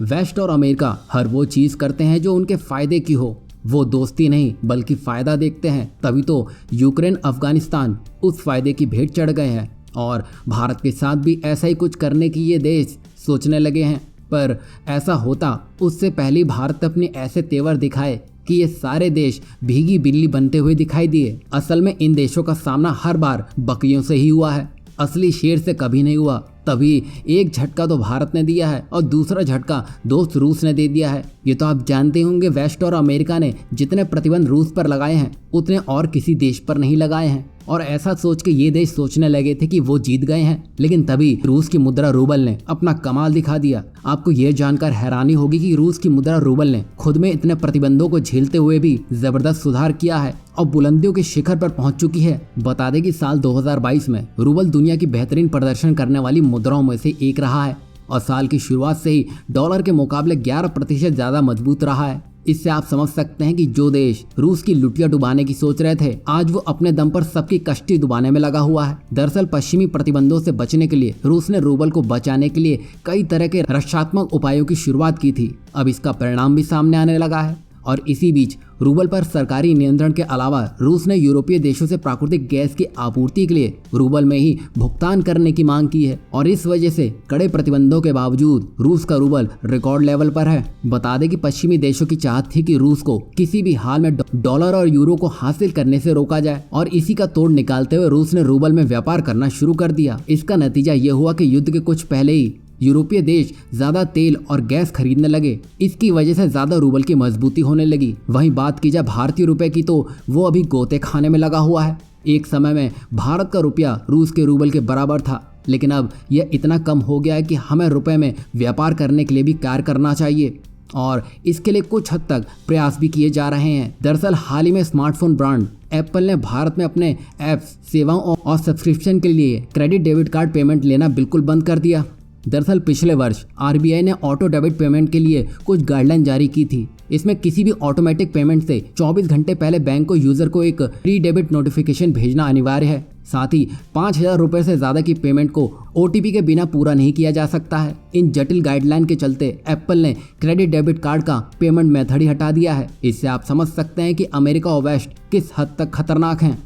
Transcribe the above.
Waste और America हर वो चीज करते हैं जो उनके फायदे की हो। वो दोस्ती नहीं बल्कि फायदा देखते हैं। तभी तो यूक्रेन अफगानिस्तान उस फायदे की भेंट चढ़ गए हैं और भारत के साथ भी ऐसा ही कुछ करने की ये देश सोचने लगे हैं। पर ऐसा होता उससे पहले भारत अपने ऐसे तेवर दिखाए कि ये सारे देश भीगी बिल्ली बनते हुए दिखाई दिए। असल में इन देशों का सामना हर बार बकरियों से ही हुआ है, असली शेर से कभी नहीं हुआ। तभी एक झटका तो भारत ने दिया है और दूसरा झटका दोस्त रूस ने दे दिया है। ये तो आप जानते होंगे, वेस्ट और अमेरिका ने जितने प्रतिबंध रूस पर लगाए हैं उतने और किसी देश पर नहीं लगाए हैं। और ऐसा सोच के ये देश सोचने लगे थे कि वो जीत गए हैं, लेकिन तभी रूस की मुद्रा रूबल ने अपना कमाल दिखा दिया। आपको ये जानकर हैरानी होगी कि रूस की मुद्रा रूबल ने खुद में इतने प्रतिबंधों को झेलते हुए भी जबरदस्त सुधार किया है और बुलंदियों के शिखर पर पहुंच चुकी है। बता दें कि साल 2022 में रूबल दुनिया की बेहतरीन प्रदर्शन करने वाली मुद्राओं में से एक रहा है और साल की शुरुआत से ही डॉलर के मुकाबले 11% ज्यादा मजबूत रहा है। इससे आप समझ सकते हैं कि जो देश रूस की लुटिया डुबाने की सोच रहे थे, आज वो अपने दम पर सबकी कश्ती डुबाने में लगा हुआ है। दरअसल पश्चिमी प्रतिबंधों से बचने के लिए रूस ने रूबल को बचाने के लिए कई तरह के रक्षात्मक उपायों की शुरुआत की थी। अब इसका परिणाम भी सामने आने लगा है और इसी बीच रूबल पर सरकारी नियंत्रण के अलावा रूस ने यूरोपीय देशों से प्राकृतिक गैस की आपूर्ति के लिए रूबल में ही भुगतान करने की मांग की है और इस वजह से कड़े प्रतिबंधों के बावजूद रूस का रूबल रिकॉर्ड लेवल पर है। बता दें कि पश्चिमी देशों की चाहत थी कि रूस को किसी भी हाल में डॉलर और यूरो को हासिल करने से रोका जाए और इसी का तोड़ निकालते हुए रूस ने रूबल में व्यापार करना शुरू कर दिया। इसका नतीजा ये हुआ कि युद्ध के कुछ पहले ही यूरोपीय देश ज्यादा तेल और गैस खरीदने लगे। इसकी वजह से ज्यादा रूबल की मजबूती होने लगी। वहीं बात की जाए भारतीय रुपए की तो वो अभी गोते खाने में लगा हुआ है। एक समय में भारत का रुपया रूस के रूबल के बराबर था, लेकिन अब यह इतना कम हो गया है कि हमें रुपए में व्यापार करने के लिए भी कार्य करना चाहिए और इसके लिए कुछ हद तक प्रयास भी किए जा रहे हैं। दरअसल हाल ही में स्मार्टफोन ब्रांड एप्पल ने भारत में अपने ऐप्स, सेवाओं और सब्सक्रिप्शन के लिए क्रेडिट डेबिट कार्ड पेमेंट लेना बिल्कुल बंद कर दिया। दरअसल पिछले वर्ष आरबीआई ने ऑटो डेबिट पेमेंट के लिए कुछ गाइडलाइन जारी की थी। इसमें किसी भी ऑटोमेटिक पेमेंट से 24 घंटे पहले बैंक को यूजर को एक प्री डेबिट नोटिफिकेशन भेजना अनिवार्य है। साथ ही 5,000 रुपए से ज्यादा की पेमेंट को ओटीपी के बिना पूरा नहीं किया जा सकता है। इन जटिल गाइडलाइन के चलते एप्पल ने क्रेडिट डेबिट कार्ड का पेमेंट मेथड ही हटा दिया है। इससे आप समझ सकते हैं कि अमेरिका और वेस्ट किस हद तक खतरनाक हैं।